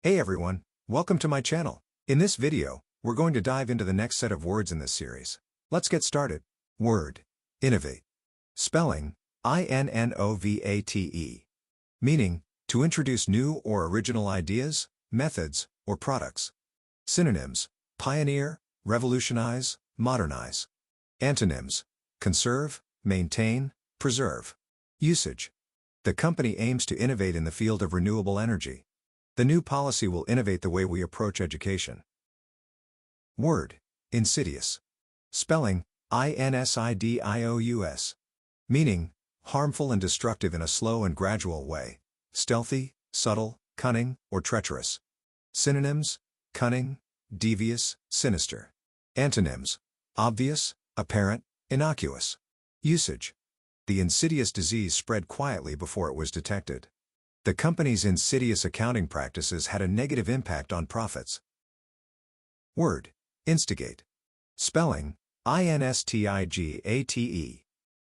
Hey everyone, welcome to my channel. In this video, we're going to dive into the next set of words in this series. Let's get started. Word. Innovate. Spelling, innovate. Meaning, to introduce new or original ideas, methods, or products. Synonyms, pioneer, revolutionize, modernize. Antonyms, conserve, maintain, preserve. Usage. The company aims to innovate in the field of renewable energy. The new policy will innovate the way we approach education. Word. Insidious. Spelling, insidious. Meaning, harmful and destructive in a slow and gradual way, stealthy, subtle, cunning, or treacherous. Synonyms, cunning, devious, sinister. Antonyms, obvious, apparent, innocuous. Usage. The insidious disease spread quietly before it was detected. The company's insidious accounting practices had a negative impact on profits. Word. Instigate. Spelling, instigate.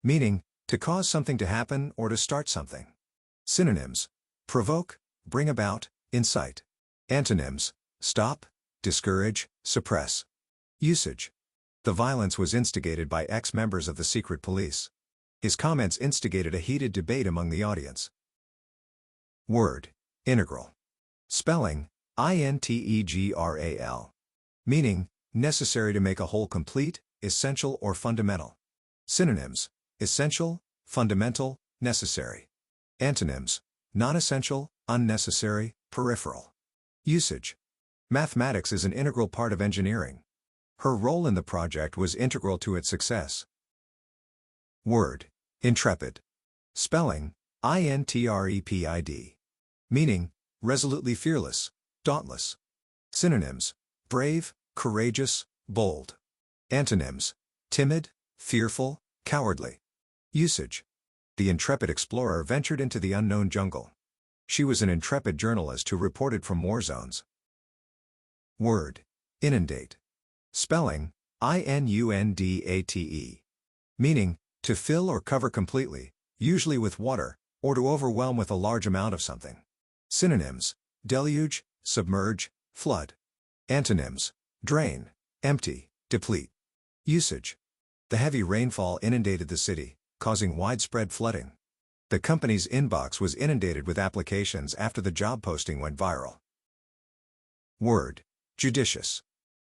Meaning, to cause something to happen or to start something. Synonyms, provoke, bring about, incite. Antonyms, stop, discourage, suppress. Usage. The violence was instigated by ex-members of the secret police. His comments instigated a heated debate among the audience. Word. Integral. Spelling, integral. Meaning, necessary to make a whole complete, essential or fundamental. Synonyms, essential, fundamental, necessary. Antonyms, non-essential, unnecessary, peripheral. Usage. Mathematics is an integral part of engineering. Her role in the project was integral to its success. Word. Intrepid. Spelling, intrepid. Meaning, resolutely fearless, dauntless. Synonyms, brave, courageous, bold. Antonyms, timid, fearful, cowardly. Usage. The intrepid explorer ventured into the unknown jungle. She was an intrepid journalist who reported from war zones. Word. Inundate. Spelling, inundate. Meaning, to fill or cover completely, usually with water, or to overwhelm with a large amount of something. Synonyms, deluge, submerge, flood. Antonyms, drain, empty, deplete. Usage. The heavy rainfall inundated the city, causing widespread flooding. The company's inbox was inundated with applications after the job posting went viral. Word. Judicious.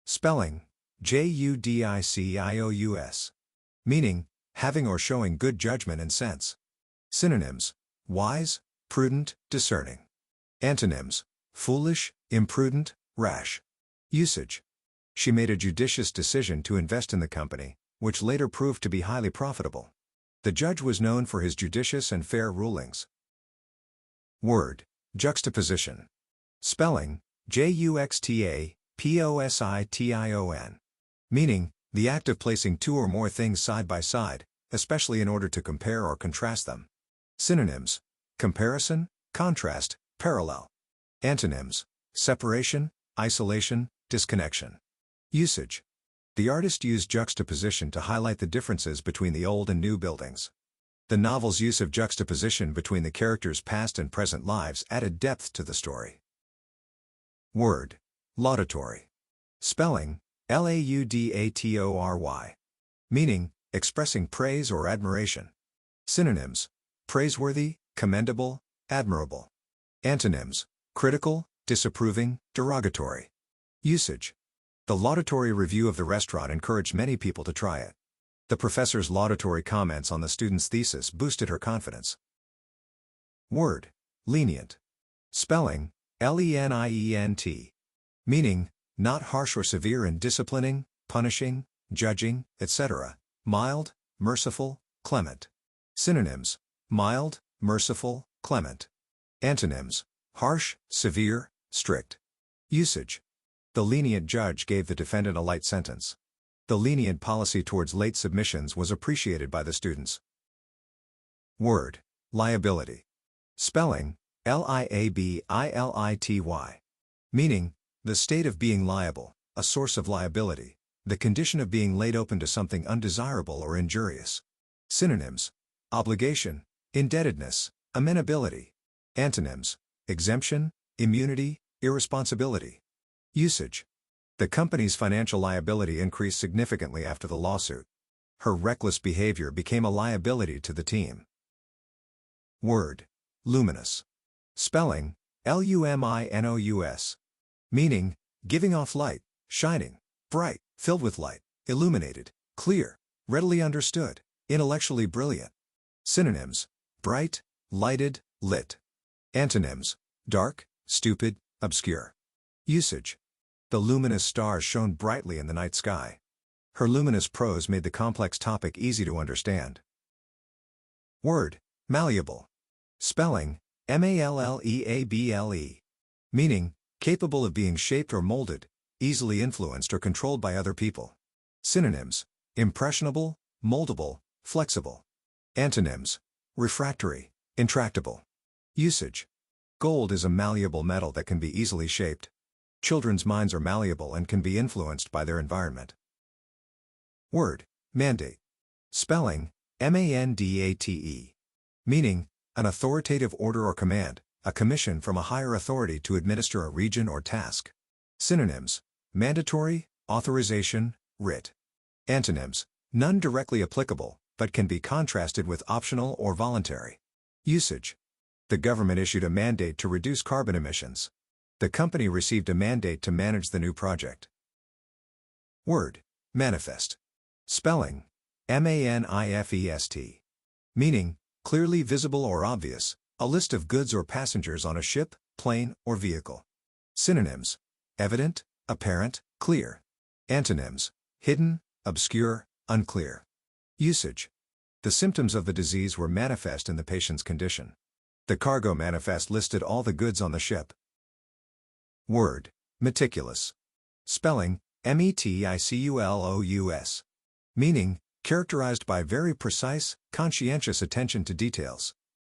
Spelling, judicious. Meaning, having or showing good judgment and sense. Synonyms, wise, prudent, discerning. Antonyms, foolish, imprudent, rash. Usage. She made a judicious decision to invest in the company, which later proved to be highly profitable. The judge was known for his judicious and fair rulings. Word. Juxtaposition. Spelling, juxtaposition. Meaning, the act of placing two or more things side by side, especially in order to compare or contrast them. Synonyms, comparison, contrast, parallel. Antonyms, separation, isolation, disconnection. Usage. The artist used juxtaposition to highlight the differences between the old and new buildings. The novel's use of juxtaposition between the characters' past and present lives added depth to the story. Word. Laudatory. Spelling, laudatory. Meaning, expressing praise or admiration. Synonyms, praiseworthy, commendable, admirable. Antonyms, critical, disapproving, derogatory. Usage. The laudatory review of the restaurant encouraged many people to try it. The professor's laudatory comments on the student's thesis boosted her confidence. Word. Lenient. Spelling, lenient. Meaning, not harsh or severe in disciplining, punishing, judging, etc. Mild, merciful, clement. Synonyms, mild, merciful, clement. Antonyms, harsh, severe, strict. Usage. The lenient judge gave the defendant a light sentence. The lenient policy towards late submissions was appreciated by the students. Word. Liability. Spelling, liability. Meaning, the state of being liable, a source of liability, the condition of being laid open to something undesirable or injurious. Synonyms, obligation, indebtedness, amenability. Antonyms, exemption, immunity, irresponsibility. Usage. The company's financial liability increased significantly after the lawsuit. Her reckless behavior became a liability to the team. Word. Luminous. Spelling, Luminous. Meaning, giving off light, shining, bright, filled with light, illuminated, clear, readily understood, intellectually brilliant. Synonyms: bright, lighted, lit. Antonyms: dark, stupid, obscure. Usage. The luminous stars shone brightly in the night sky. Her luminous prose made the complex topic easy to understand. Word. Malleable. Spelling, Malleable. Meaning, capable of being shaped or molded, easily influenced or controlled by other people. Synonyms: impressionable, moldable, flexible. Antonyms: refractory, intractable. Usage. Gold is a malleable metal that can be easily shaped. Children's minds are malleable and can be influenced by their environment. Word. Mandate. Spelling, Mandate. Meaning, an authoritative order or command, a commission from a higher authority to administer a region or task. Synonyms: mandatory, authorization, writ. Antonyms: none directly applicable, but can be contrasted with optional or voluntary. Usage. The government issued a mandate to reduce carbon emissions. The company received a mandate to manage the new project. Word. Manifest. Spelling, Manifest. Meaning, clearly visible or obvious, a list of goods or passengers on a ship, plane, or vehicle. Synonyms: evident, apparent, clear. Antonyms: hidden, obscure, unclear. Usage. The symptoms of the disease were manifest in the patient's condition. The cargo manifest listed all the goods on the ship. Word. Meticulous. Spelling, Meticulous. Meaning, characterized by very precise, conscientious attention to details.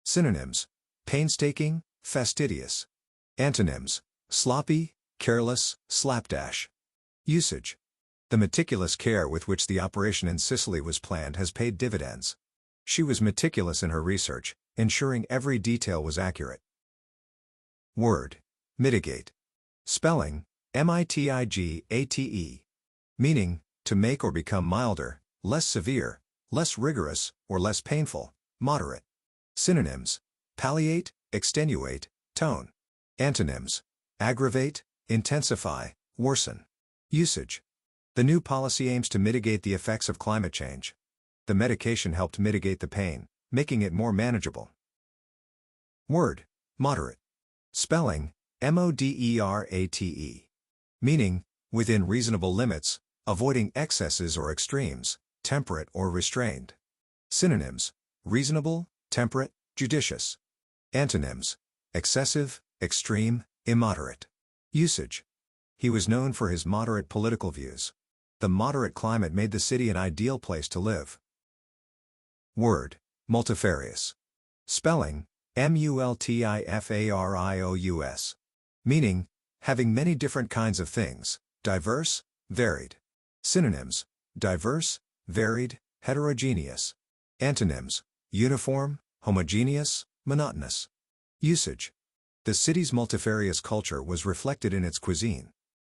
Synonyms: painstaking, fastidious. Antonyms: sloppy, careless, slapdash. Usage. The meticulous care with which the operation in Sicily was planned has paid dividends. She was meticulous in her research, ensuring every detail was accurate. Word. Mitigate. Spelling, Mitigate. Meaning, to make or become milder, less severe, less rigorous, or less painful, moderate. Synonyms: palliate, extenuate, tone. Antonyms: aggravate, intensify, worsen. Usage. The new policy aims to mitigate the effects of climate change. The medication helped mitigate the pain, making it more manageable. Word. Moderate. Spelling, Moderate. Meaning, within reasonable limits, avoiding excesses or extremes, temperate or restrained. Synonyms: reasonable, temperate, judicious. Antonyms: excessive, extreme, immoderate. Usage. He was known for his moderate political views. The moderate climate made the city an ideal place to live. Word. Multifarious. Spelling, Multifarious. Meaning, having many different kinds of things, diverse, varied. Synonyms: diverse, varied, heterogeneous. Antonyms: uniform, homogeneous, monotonous. Usage. The city's multifarious culture was reflected in its cuisine.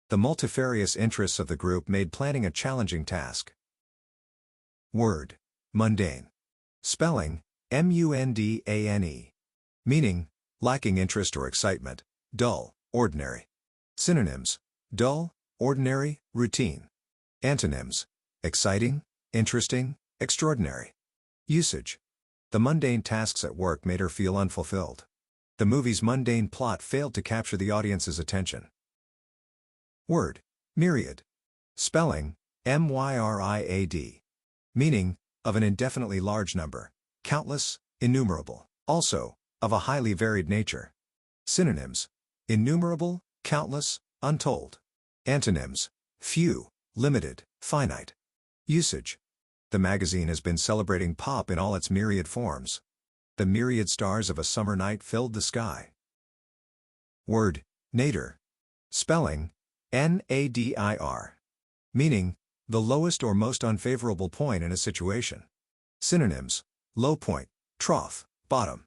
The multifarious interests of the group made planning a challenging task. Word. Mundane. Spelling, Mundane. Meaning, lacking interest or excitement, dull, ordinary. Synonyms: dull, ordinary, routine. Antonyms: exciting, interesting, extraordinary. Usage. The mundane tasks at work made her feel unfulfilled. The movie's mundane plot failed to capture the audience's attention. Word. Myriad. Spelling, Myriad. Meaning, of an indefinitely large number, countless, innumerable. Also, of a highly varied nature. Synonyms: innumerable, countless, untold. Antonyms: few, limited, finite. Usage. The magazine has been celebrating pop in all its myriad forms. The myriad stars of a summer night filled the sky. Word. Nadir. Spelling, Nadir. Meaning, the lowest or most unfavorable point in a situation. Synonyms: low point, trough, bottom.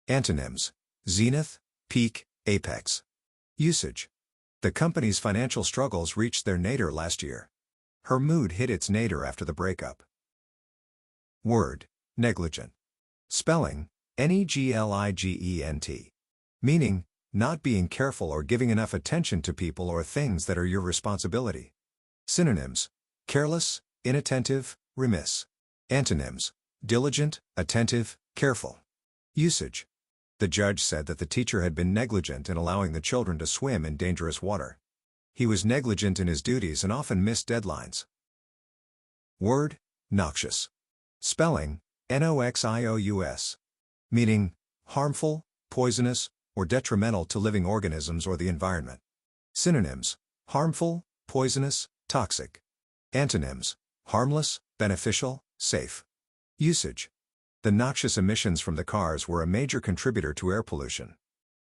Antonyms: zenith, peak, apex. Usage. The company's financial struggles reached their nadir last year. Her mood hit its nadir after the breakup. Word. Negligent. Spelling, negligent. Meaning, not being careful or giving enough attention to people or things that are your responsibility. Synonyms: careless, inattentive, remiss. Antonyms: diligent, attentive, careful. Usage. The judge said that the teacher had been negligent in allowing the children to swim in dangerous water. He was negligent in his duties and often missed deadlines. Word. Noxious. Spelling, noxious. Meaning, harmful, poisonous, or detrimental to living organisms or the environment. Synonyms: harmful, poisonous, toxic. Antonyms: harmless, beneficial, safe. Usage. The noxious emissions from the cars were a major contributor to air pollution.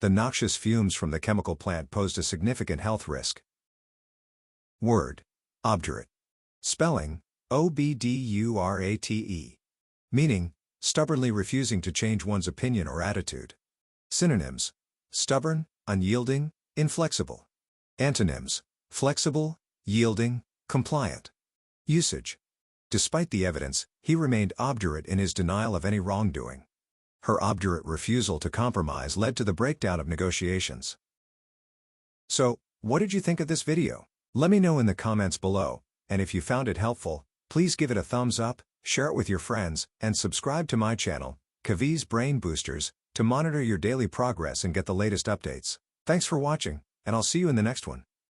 The noxious fumes from the chemical plant posed a significant health risk. Word. Obdurate. Spelling, obdurate. Meaning, stubbornly refusing to change one's opinion or attitude. Synonyms: stubborn, unyielding, inflexible. Antonyms: flexible, yielding, compliant. Usage. Despite the evidence, he remained obdurate in his denial of any wrongdoing. Her obdurate refusal to compromise led to the breakdown of negotiations. So, what did you think of this video? Let me know in the comments below, and if you found it helpful, please give it a thumbs up, share it with your friends, and subscribe to my channel, Kavi's Brain Boosters, to monitor your daily progress and get the latest updates. Thanks for watching, and I'll see you in the next one.